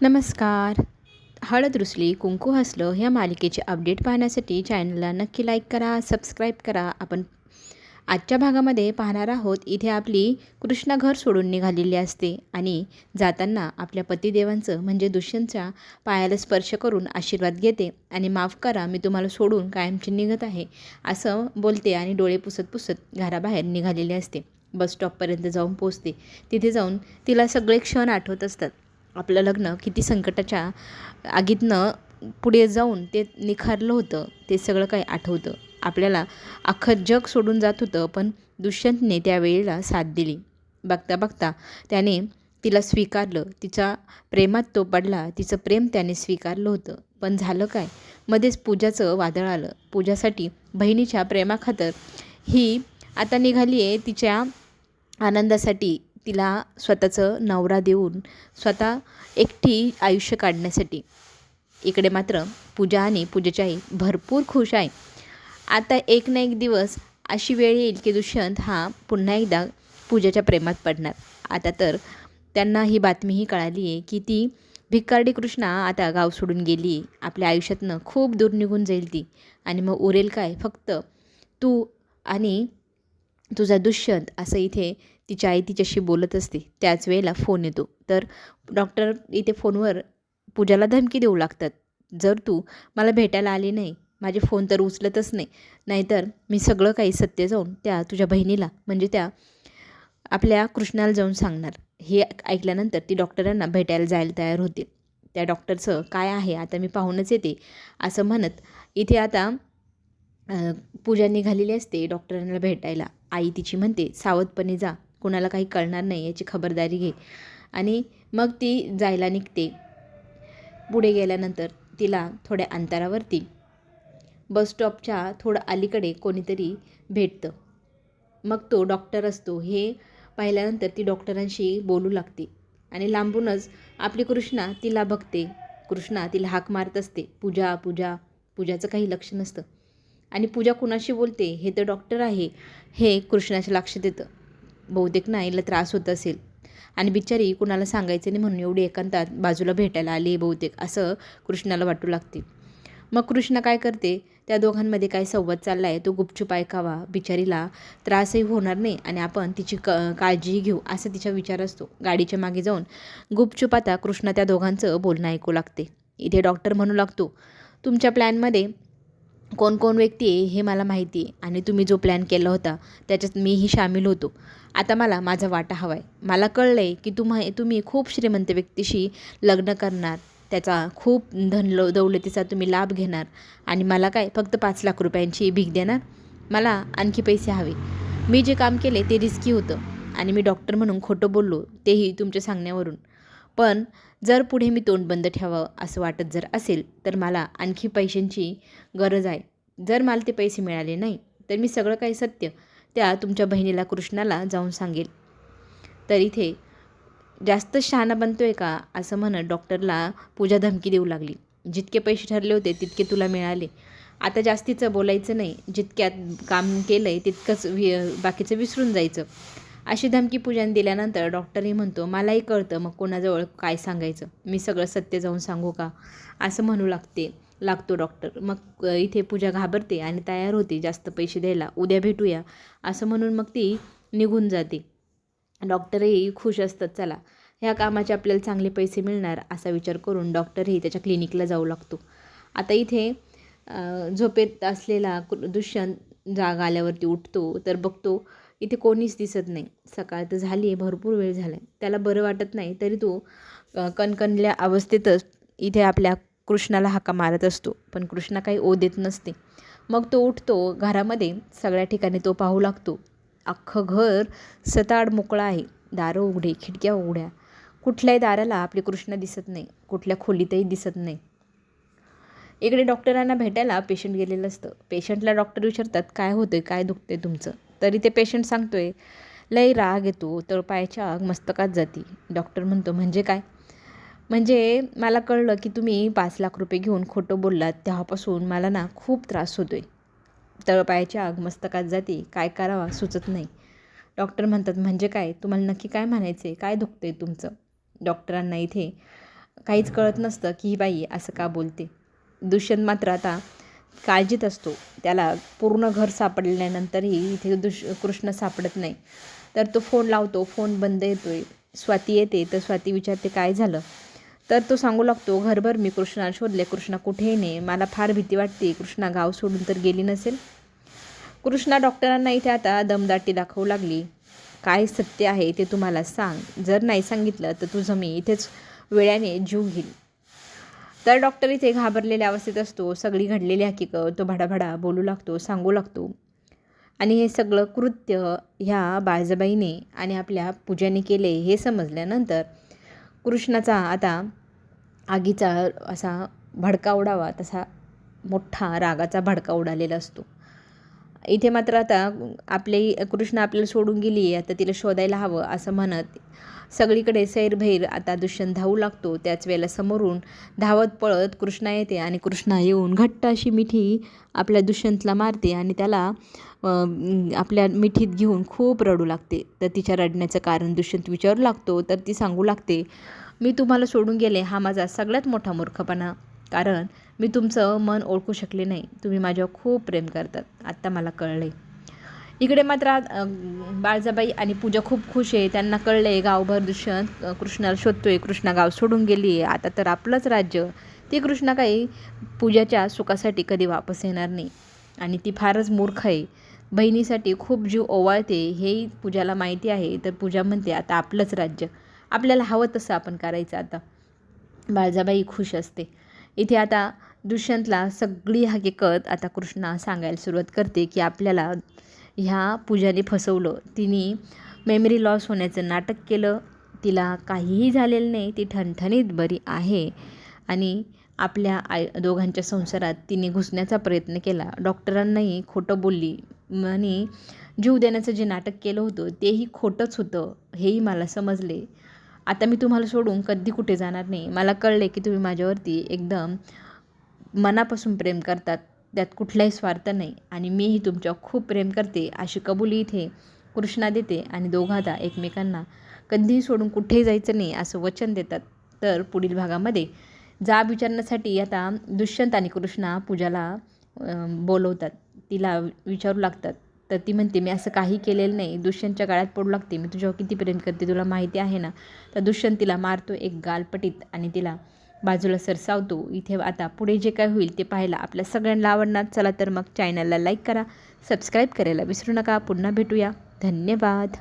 नमस्कार. हळद रुसली कुंकू हसलं ह्या मालिकेचे अपडेट पाहण्यासाठी चॅनलला नक्की लाईक करा, सबस्क्राईब करा. आपण आजच्या भागामध्ये पाहणार आहोत. इथे आपली कृष्णा घर सोडून निघालेली असते आणि जाताना आपल्या पतिदेवांचं म्हणजे दुष्यंतच्या पायाला स्पर्श करून आशीर्वाद घेते आणि माफ करा, मी तुम्हाला सोडून कायमची निघत आहे असं बोलते आणि डोळे पुसत पुसत घराबाहेर निघालेली असते. बस स्टॉपपर्यंत जाऊन पोचते. तिथे जाऊन तिला सगळे क्षण आठवत असतात. आपलं लग्न किती संकटाच्या आगीतनं पुढे जाऊन ते निखारलं होतं, ते सगळं काही आठवतं. आपल्याला अख्खं जग सोडून जात होतं, पण दुष्यंतने त्यावेळेला साथ दिली. बघता बघता त्याने तिला स्वीकारलं. तिच्या प्रेमात तो पडला. तिचं प्रेम त्याने स्वीकारलं होतं. पण झालं काय, मध्येच पूजाचं वादळ आलं. पूजासाठी बहिणीच्या प्रेमाखातर ही आता निघाली आहे तिच्या आनंदासाठी, तिला स्वतःचं नवरा देऊन स्वतः एकटी आयुष्य काढण्यासाठी. इकडे मात्र पूजा आणि पूजेची आई भरपूर खुश आहे. आता एक ना एक दिवस अशी वेळ येईल की दुष्यंत हा पुन्हा एकदा पूजाच्या प्रेमात पडणार. आता तर त्यांना ही बातमीही कळाली आहे की ती भिकारडी कृष्णा आता गाव सोडून गेली. आपल्या आयुष्यातनं खूप दूर निघून जाईल ती. आणि मग उरेल काय, फक्त तू आणि तुझा दुष्यंत, असं इथे तिची आई तिच्याशी बोलत असते. त्याच वेळेला फोन येतो. तर डॉक्टर इथे फोनवर पूजाला धमकी देऊ लागतात, जर तू मला भेटायला आली नाही, माझे फोन तर उचलतच नाही, नाहीतर मी सगळं काही सत्य जाऊन त्या तुझ्या बहिणीला म्हणजे त्या आपल्या कृष्णाला जाऊन सांगणार. हे ऐकल्यानंतर ती डॉक्टरांना भेटायला जायला तयार होते. त्या डॉक्टरचं काय आहे आता मी पाहूनच येते असं म्हणत इथे आता पूजा निघालेली असते डॉक्टरांना भेटायला. आई तिची म्हणते, सावधपणे जा, कोणाला काही कळणार नाही याची खबरदारी घे. आणि मग ती जायला निघते. पुढे गेल्यानंतर तिला थोड्या अंतरावरती बस स्टॉपच्या थोडं अलीकडे कोणीतरी भेटतं. मग तो डॉक्टर असतो. हे पाहिल्यानंतर ती डॉक्टरांशी बोलू लागते आणि लांबूनच आपली कृष्णा तिला बघते. कृष्णा तिला हाक मारत असते, पूजा पूजा. पूजाचं काही लक्ष नसतं आणि पूजा कुणाशी बोलते हे तर डॉक्टर आहे हे कृष्णाच्या लक्षात येतं. बहुतेक ना हिला त्रास होत असेल आणि बिचारी कुणाला सांगायचं नाही म्हणून एवढी एकांतात बाजूला भेटायला आली बहुतेक, असं कृष्णाला वाटू लागते. मग कृष्णा काय करते, त्या दोघांमध्ये काय संवाद चालला आहे तो गुपचूप ऐकावा, बिचारीला त्रासही होणार नाही आणि आपण तिची काळजीही घेऊ असा तिचा विचार असतो. गाडीच्या मागे जाऊन गुपचूप आता कृष्णा त्या दोघांचं बोलणं ऐकू लागते. इथे डॉक्टर म्हणू लागतो, तुमच्या प्लॅनमध्ये कोण कोण व्यक्ती आहे हे मला माहिती आहे आणि तुम्ही जो प्लॅन केला होता त्याच्यात मीही सामील होतो. आता मला माझा वाटा हवा आहे. मला कळलं आहे की तुम्ही खूप श्रीमंत व्यक्तीशी लग्न करणार, त्याचा खूप दौलतीचा तुम्ही लाभ घेणार आणि मला काय फक्त 5 लाख रुपयांची भीक देणार. मला आणखी पैसे हवे. मी जे काम केले ते रिस्की होतं आणि मी डॉक्टर म्हणून खोटं बोललो, तेही तुमच्या सांगण्यावरून. पण जर पुढे मी तोंड बंद ठेवावं असं वाटत जर असेल तर मला आणखी पैशांची गरज आहे. जर मला ते पैसे मिळाले नाही तर मी सगळं काही सत्य त्या तुमच्या बहिणीला कृष्णाला जाऊन सांगेल. तर इथे जास्त शहाणा बनतोय का असं म्हणत डॉक्टरला पूजा धमकी देऊ लागली. जितके पैसे ठरले होते तितके तुला मिळाले. आता जास्तीचं बोलायचं नाही, जितक्यात काम केलं आहे तितकंच बाकीचं विसरून जायचं, अशी धमकी पूजाने दिल्यानंतर डॉक्टरही म्हणतो, मलाही कळतं मग कोणाजवळ काय सांगायचं, मी सगळं सत्य जाऊन सांगू का असं म्हणू लागतो डॉक्टर. मग इथे पूजा घाबरते आणि तयार होते जास्त पैसे द्यायला. उद्या भेटूया असं म्हणून मग ती निघून जाते. डॉक्टरही खुश असतात, चला ह्या कामाचे आपल्याला चांगले पैसे मिळणार असा विचार करून डॉक्टरही त्याच्या क्लिनिकला जाऊ लागतो. आता इथे झोपेत असलेला दुष्यंत जाग आल्यावरती उठतो तर बघतो इथे कोणीच दिसत नाही. सकाळ तर झाली आहे, भरपूर वेळ झाला आहे, त्याला बरं वाटत नाही तरी तो कणकणल्या अवस्थेतच इथे आपल्या कृष्णाला हाका मारत असतो. पण कृष्णा काही ओ देत नसते. मग तो उठतो. घरामध्ये सगळ्या ठिकाणी तो पाहू लागतो. अख्खं घर सताड मोकळं आहे. दारं उघडे, खिडक्या उघड्या. कुठल्याही दाराला आपली कृष्णा दिसत नाही, कुठल्या खोलीतही दिसत नाही. इकडे डॉक्टरांना भेटायला पेशंट गेलेलं असतं. पेशंटला डॉक्टर विचारतात, काय होतंय, काय दुखतंय तुमचं. तरी ते पेशंट सांगतोय, लई राग येतो, तळपायाच्या आग मस्तकात जाती. डॉक्टर म्हणतो, म्हणजे काय. म्हणजे मला कळलं की तुम्ही 5 लाख रुपये घेऊन खोटं बोललात, तेव्हापासून मला ना खूप त्रास होतोय. तळपायाची आग मस्तकात जाते, काय करावा सुचत नाही. डॉक्टर म्हणतात, म्हणजे काय, तुम्हाला नक्की काय म्हणायचं आहे, काय दुखतंय तुमचं. डॉक्टरांना इथे काहीच कळत नसतं की ही बाई असं का बोलते. दुष्यंत मात्र आता काळजीत असतो. त्याला पूर्ण घर सापडल्यानंतरही इथे कृष्ण सापडत नाही. तर तो फोन लावतो, फोन बंद येतोय. स्वाती येते, तर स्वाती विचारते काय झालं. तर तो सांगू लागतो, घरभर मी कृष्णाला शोधले, कृष्णा कुठेही नाही, मला फार भीती वाटते, कृष्णा गाव सोडून तर गेली नसेल. कृष्णा डॉक्टरांना इथे आता दमदाटी दाखवू लागली. काय सत्य आहे ते तुम्हाला सांग, जर नाही सांगितलं तर तुझं मी इथेच वेळाने जीव घेईल. तर डॉक्टर इथे घाबरलेल्या अवस्थेत असतो. सगळी घडलेली हकीकत तो भडाभडा बोलू लागतो, सांगू लागतो. आणि हे सगळं कृत्य ह्या बाळजाबाईने आणि आपल्या पूजाने केले हे समजल्यानंतर कृष्णाचा आता आगीचा असा भडका उडावा तसा मोठा रागाचा भडका उडालेला असतो. इथे मात्र आता कृष्ण आपल्याला सोडून गेली आहे, आता तिला शोधायला हवं असं म्हणत सगळीकडे सैरभैर आता दुष्यंत धावू लागतो. त्याच वेळेला समोरून धावत पळत कृष्णा येते आणि कृष्णा येऊन घट्ट अशी मिठी आपल्या दुष्यंतला मारते आणि त्याला आपल्या मिठीत घेऊन खूप रडू लागते. तर तिच्या रडण्याचं कारण दुष्यंत विचारू लागतो. तर ती सांगू लागते, मी तुम्हाला सोडून गेले हा माझा सगळ्यात मोठा मूर्खपणा, कारण मी तुमचं मन ओळखू शकले नाही. तुम्ही माझ्यावर खूप प्रेम करतात, आत्ता मला कळले. इकडे मात्र बाळजाबाई आणि पूजा खूप खुश आहे. त्यांना कळलं आहे गावभर दुष्यंत कृष्णाला शोधतोय, कृष्णा गाव सोडून गेली आहे, आता तर आपलंच राज्य. ती कृष्णा काही पूजाच्या सुखासाठी कधी वापस येणार नाही आणि ती फारच मूर्ख आहे. बहिणीसाठी खूप जीव ओवाळते हेही पूजाला माहिती आहे. तर पूजा म्हणते आता आपलंच राज्य, आपल्याला हवं तसं आपण करायचं. आता बाळजाबाई खुश असते. इथे आता दुष्यंतला सगळी हकीकत आता कृष्णा सांगायला सुरुवात करते की आपल्याला ह्या पूजाने फसवलं, तिने मेमरी लॉस होण्याचं नाटक केलं, तिला काहीही झालेलं नाही, ती ठणठणीत बरी आहे आणि आपल्या दोघांच्या संसारात तिने घुसण्याचा प्रयत्न केला. डॉक्टरांनाही खोटं बोलली आणि जीव देण्याचं जे नाटक केलं होतं तेही खोटंच होतं हेही मला समजले. आता मी तुम्हाला सोडून कधी कुठे जाणार नाही. मला कळले की तुम्ही माझ्यावरती एकदम मनापासून प्रेम करतात, त्यात कुठलाही स्वार्थ नाही आणि मीही तुमच्यावर खूप प्रेम करते अशी कबुली इथे कृष्णा देते आणि दोघं आता एकमेकांना कधीही सोडून कुठेही जायचं नाही असं वचन देतात. तर पुढील भागामध्ये जाब विचारण्यासाठी आता दुष्यंत आणि कृष्णा पूजाला बोलवतात, तिला विचारू लागतात. तर ती म्हणते मी असं काही केलेलं नाही. दुष्यंतच्या गळ्यात पडू लागते, मी तुझ्यावर किती प्रेम करते तुला माहिती आहे ना. तर दुष्यंत तिला मारतो एक गालपटीत आणि तिला बाजूला सरसावतो. इथे आता पुढे जे काय होईल ते पाहायला आपल्या सगळ्यांना आवडणार. चला तर मग चॅनलला लाईक करा, सबस्क्राईब करायला विसरू नका. पुन्हा भेटूया. धन्यवाद.